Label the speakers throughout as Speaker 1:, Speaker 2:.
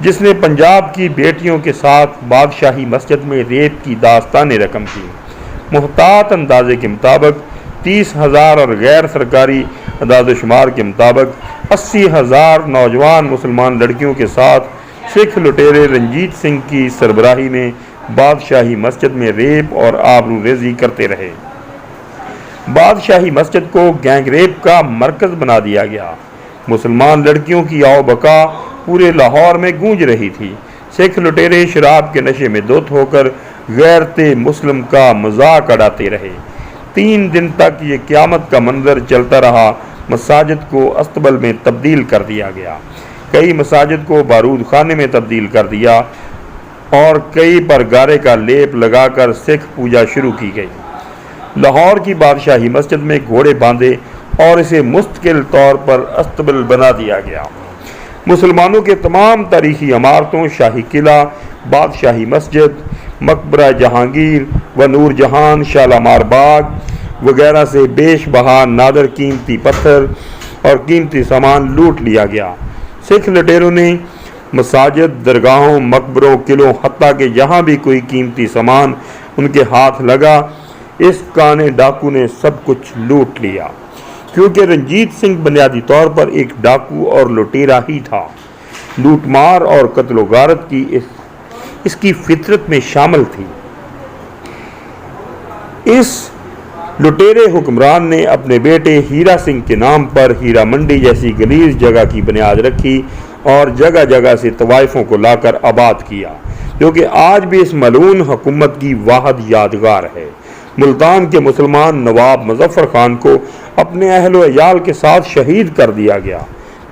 Speaker 1: جس نے پنجاب کی بیٹیوں کے ساتھ بادشاہی مسجد میں ریپ کی داستان رقم کی۔ محتاط اندازے کے مطابق 30,000 اور غیر سرکاری اعداد و شمار کے مطابق 80,000 نوجوان مسلمان لڑکیوں کے ساتھ سکھ لٹیرے رنجیت سنگھ کی سربراہی میں بادشاہی مسجد میں ریپ اور آبرو ریزی کرتے رہے۔ بادشاہی مسجد کو گینگ ریپ کا مرکز بنا دیا گیا۔ مسلمان لڑکیوں کی آؤ بکا پورے لاہور میں گونج رہی تھی۔ سکھ لٹیرے شراب کے نشے میں دھت ہو کر غیرت مسلم کا مذاق اڑاتے رہے۔ 3 دن تک یہ قیامت کا منظر چلتا رہا۔ مساجد کو استبل میں تبدیل کر دیا گیا، کئی مساجد کو بارود خانے میں تبدیل کر دیا اور کئی پر گارے کا لیپ لگا کر سکھ پوجا شروع کی گئی۔ لاہور کی بادشاہی مسجد میں گھوڑے باندھے اور اسے مستقل طور پر استبل بنا دیا گیا۔ مسلمانوں کے تمام تاریخی عمارتوں، شاہی قلعہ، بادشاہی مسجد، مقبرہ جہانگیر و نور جہان، شالامار باغ وغیرہ سے بیش بہا نادر قیمتی پتھر اور قیمتی سامان لوٹ لیا گیا۔ سکھ لٹیروں نے مساجد، درگاہوں، مقبروں، قلعوں، حتیٰ کہ جہاں بھی کوئی قیمتی سامان ان کے ہاتھ لگا، اس کانے ڈاکو نے سب کچھ لوٹ لیا، کیونکہ رنجیت سنگھ بنیادی طور پر ایک ڈاکو اور لٹیرا ہی تھا۔ لوٹ مار اور قتل و غارت کی اس کی فطرت میں شامل تھی۔ اس لٹیرے حکمران نے اپنے بیٹے ہیرا سنگھ کے نام پر ہیرا منڈی جیسی گلیز جگہ کی بنیاد رکھی اور جگہ جگہ سے طوائفوں کو لا کر آباد کیا، جو کہ آج بھی اس ملعون حکومت کی واحد یادگار ہے۔ ملتان کے مسلمان نواب مظفر خان کو اپنے اہل و عیال کے ساتھ شہید کر دیا گیا،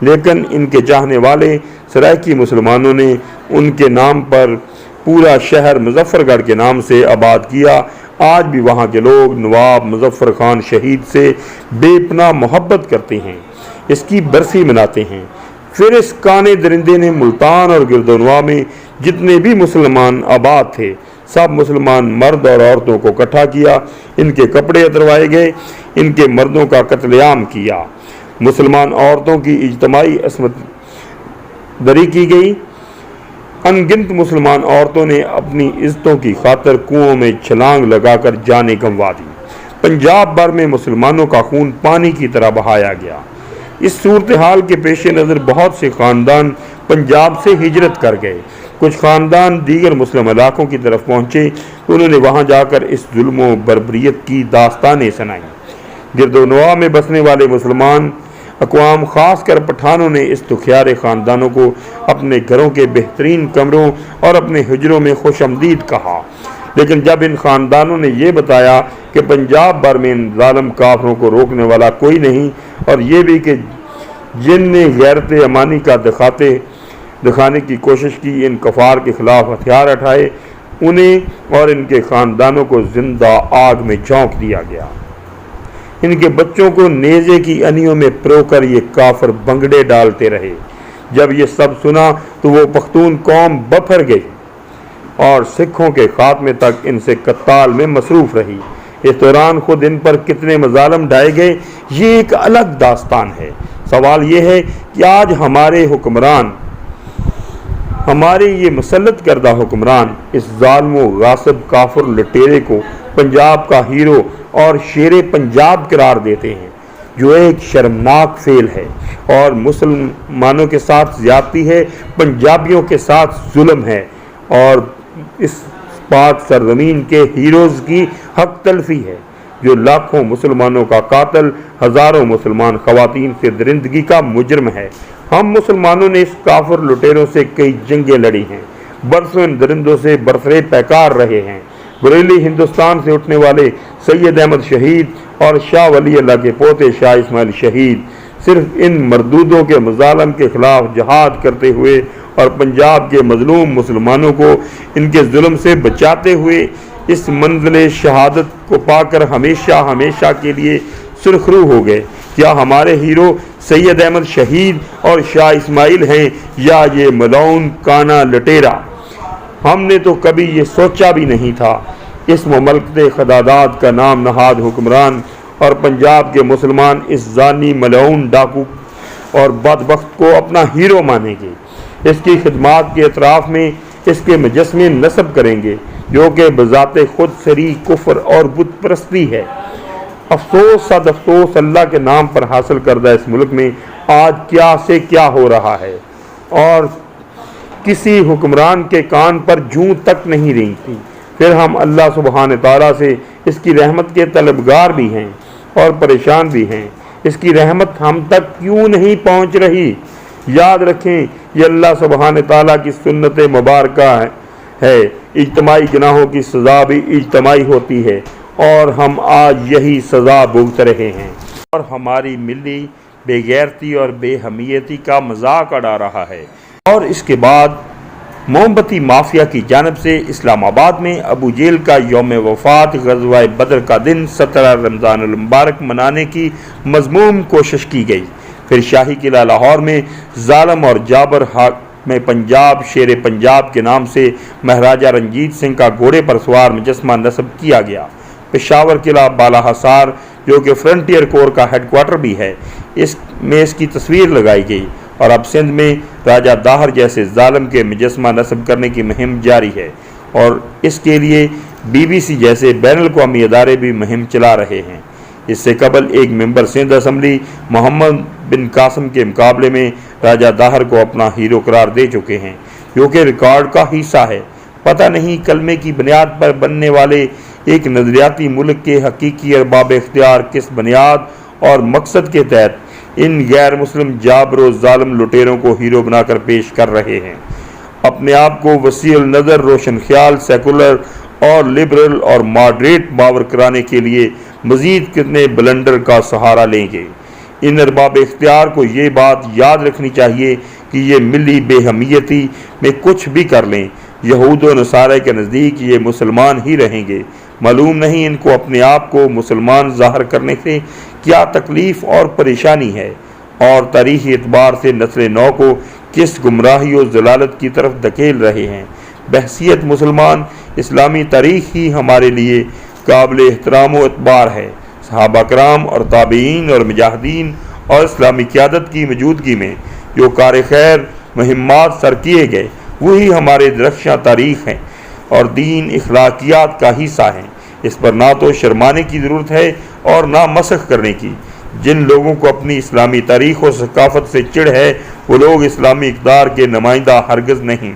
Speaker 1: لیکن ان کے چاہنے والے سرائکی مسلمانوں نے ان کے نام پر پورا شہر مظفر گڑھ کے نام سے آباد کیا۔ آج بھی وہاں کے لوگ نواب مظفر خان شہید سے بے پناہ محبت کرتے ہیں، اس کی برسی مناتے ہیں۔ پھر اس کانے درندے نے ملتان اور گردنوا میں جتنے بھی مسلمان آباد تھے، سب مسلمان مرد اور عورتوں کو اکٹھا کیا، ان کے کپڑے اتروائے گئے، ان کے مردوں کا قتل عام کیا، مسلمان عورتوں کی اجتماعی عصمت دری کی گئی۔ ان گنت مسلمان عورتوں نے اپنی عزتوں کی خاطر کنوؤں میں چھلانگ لگا کر جانیں گنوا دی۔ پنجاب بھر میں مسلمانوں کا خون پانی کی طرح بہایا گیا۔ اس صورتحال کے پیش نظر بہت سے خاندان پنجاب سے ہجرت کر گئے۔ کچھ خاندان دیگر مسلم علاقوں کی طرف پہنچے تو انہوں نے وہاں جا کر اس ظلم و بربریت کی داستانیں سنائیں۔ گرد و نواح میں بسنے والے مسلمان اقوام، خاص کر پٹھانوں نے اس دکھیارے خاندانوں کو اپنے گھروں کے بہترین کمروں اور اپنے حجروں میں خوش آمدید کہا، لیکن جب ان خاندانوں نے یہ بتایا کہ پنجاب بھر میں ان ظالم کافروں کو روکنے والا کوئی نہیں، اور یہ بھی کہ جن نے غیرت امانی کا دکھانے کی کوشش کی، ان کفار کے خلاف ہتھیار اٹھائے، انہیں اور ان کے خاندانوں کو زندہ آگ میں جھونک دیا گیا۔ ان کے بچوں کو نیزے کی انیوں میں پرو کر یہ کافر بنگڑے ڈالتے رہے۔ جب یہ سب سنا تو وہ پختون قوم بپھر گئی اور سکھوں کے خاتمے تک ان سے قتال میں مصروف رہی۔ اس دوران خود ان پر کتنے مظالم ڈھائے گئے، یہ ایک الگ داستان ہے۔ سوال یہ ہے کہ آج ہمارے حکمران، ہمارے یہ مسلط کردہ حکمران اس ظالم و غاصب کافر لٹیرے کو پنجاب کا ہیرو اور شیر پنجاب قرار دیتے ہیں، جو ایک شرمناک فعل ہے اور مسلمانوں کے ساتھ زیادتی ہے، پنجابیوں کے ساتھ ظلم ہے اور اس پاک سرزمین کے ہیروز کی حق تلفی ہے، جو لاکھوں مسلمانوں کا قاتل، ہزاروں مسلمان خواتین سے درندگی کا مجرم ہے۔ ہم مسلمانوں نے اس کافر لٹیروں سے کئی جنگیں لڑی ہیں، برسوں ان درندوں سے برسرے پیکار رہے ہیں۔ بریلی ہندوستان سے اٹھنے والے سید احمد شہید اور شاہ ولی اللہ کے پوتے شاہ اسماعیل شہید صرف ان مردودوں کے مظالم کے خلاف جہاد کرتے ہوئے اور پنجاب کے مظلوم مسلمانوں کو ان کے ظلم سے بچاتے ہوئے اس منزل شہادت کو پا کر ہمیشہ ہمیشہ کے لیے سرخرو ہو گئے۔ کیا ہمارے ہیرو سید احمد شہید اور شاہ اسماعیل ہیں یا یہ ملعون کانا لٹیرا؟ ہم نے تو کبھی یہ سوچا بھی نہیں تھا۔ اس مملکت خداداد کا نام نہاد حکمران اور پنجاب کے مسلمان اس زانی ملعون ڈاکو اور بدبخت کو اپنا ہیرو مانیں گے۔ اس کی خدمات کے اطراف میں اس کے مجسمے نصب کریں گے جو کہ بذات خود شریک کفر اور بت پرستی ہے۔ افسوس صد افسوس اللہ کے نام پر حاصل کردہ اس ملک میں آج کیا سے کیا ہو رہا ہے اور کسی حکمران کے کان پر جوں تک نہیں رینگتی۔ پھر ہم اللہ سبحانہ تعالیٰ سے اس کی رحمت کے طلبگار بھی ہیں اور پریشان بھی ہیں۔ اس کی رحمت ہم تک کیوں نہیں پہنچ رہی؟ یاد رکھیں یہ اللہ سبحانہ تعالیٰ کی سنت مبارکہ ہے، اجتماعی گناہوں کی سزا بھی اجتماعی ہوتی ہے اور ہم آج یہی سزا بھگت رہے ہیں، اور ہماری ملی بے غیرتی اور بے حمیتی کا مذاق اڑا رہا ہے۔ اور اس کے بعد موم بتی مافیا کی جانب سے اسلام آباد میں ابو جیل کا یوم وفات غزوہ بدر کا دن 17 رمضان المبارک منانے کی مذموم کوشش کی گئی۔ پھر شاہی قلعہ لاہور میں ظالم اور جابر حاکم پنجاب شیر پنجاب کے نام سے مہاراجہ رنجیت سنگھ کا گھوڑے پر سوار مجسمہ نصب کیا گیا۔ پشاور قلعہ بالا حصار جو کہ فرنٹیئر کور کا ہیڈ کوارٹر بھی ہے، اس میں اس کی تصویر لگائی گئی، اور اب سندھ میں راجہ داہر جیسے ظالم کے مجسمہ نصب کرنے کی مہم جاری ہے، اور اس کے لیے BBC جیسے بین الاقوامی ادارے بھی مہم چلا رہے ہیں۔ اس سے قبل ایک ممبر سندھ اسمبلی محمد بن قاسم کے مقابلے میں راجہ داہر کو اپنا ہیرو قرار دے چکے ہیں، جو کہ ریکارڈ کا حصہ ہے۔ پتہ نہیں کلمے کی بنیاد پر بننے والے ایک نظریاتی ملک کے حقیقی ارباب اختیار کس بنیاد اور مقصد کے تحت ان غیر مسلم جابر و ظالم لٹیروں کو ہیرو بنا کر پیش کر رہے ہیں۔ اپنے آپ کو وسیع النظر، روشن خیال، سیکولر اور لبرل اور ماڈریٹ باور کرانے کے لیے مزید کتنے بلنڈر کا سہارا لیں گے؟ ان ارباب اختیار کو یہ بات یاد رکھنی چاہیے کہ یہ ملی بے حمیتی میں کچھ بھی کر لیں، یہود و نصارہ کے نزدیک یہ مسلمان ہی رہیں گے۔ معلوم نہیں ان کو اپنے آپ کو مسلمان ظاہر کرنے سے کیا تکلیف اور پریشانی ہے، اور تاریخی اعتبار سے نسل نو کو کس گمراہی و ضلالت کی طرف دھکیل رہے ہیں۔ بحیثیت مسلمان اسلامی تاریخ ہی ہمارے لیے قابل احترام و اعتبار ہے۔ صحابہ کرام اور تابعین اور مجاہدین اور اسلامی قیادت کی موجودگی میں جو کار خیر مہمات سر کیے گئے وہی ہمارے درخشاں تاریخ ہیں اور دین اخلاقیات کا حصہ ہیں۔ اس پر نہ تو شرمانے کی ضرورت ہے اور نہ مسخ کرنے کی۔ جن لوگوں کو اپنی اسلامی تاریخ و ثقافت سے چڑ ہے وہ لوگ اسلامی اقدار کے نمائندہ ہرگز نہیں۔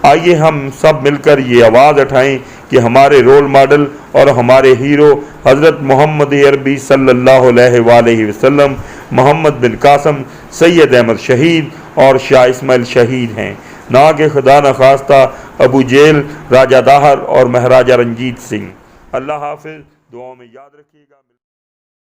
Speaker 1: آئیے ہم سب مل کر یہ آواز اٹھائیں کہ ہمارے رول ماڈل اور ہمارے ہیرو حضرت محمد عربی صلی اللہ علیہ وآلہ وسلم، محمد بن قاسم، سید احمد شہید اور شاہ اسماعیل شہید ہیں، نہ کہ خدا نخواستہ ابو جیل، راجہ داہر اور مہاراجہ رنجیت سنگھ۔ اللہ حافظ، دعاؤں میں یاد رکھیے گا۔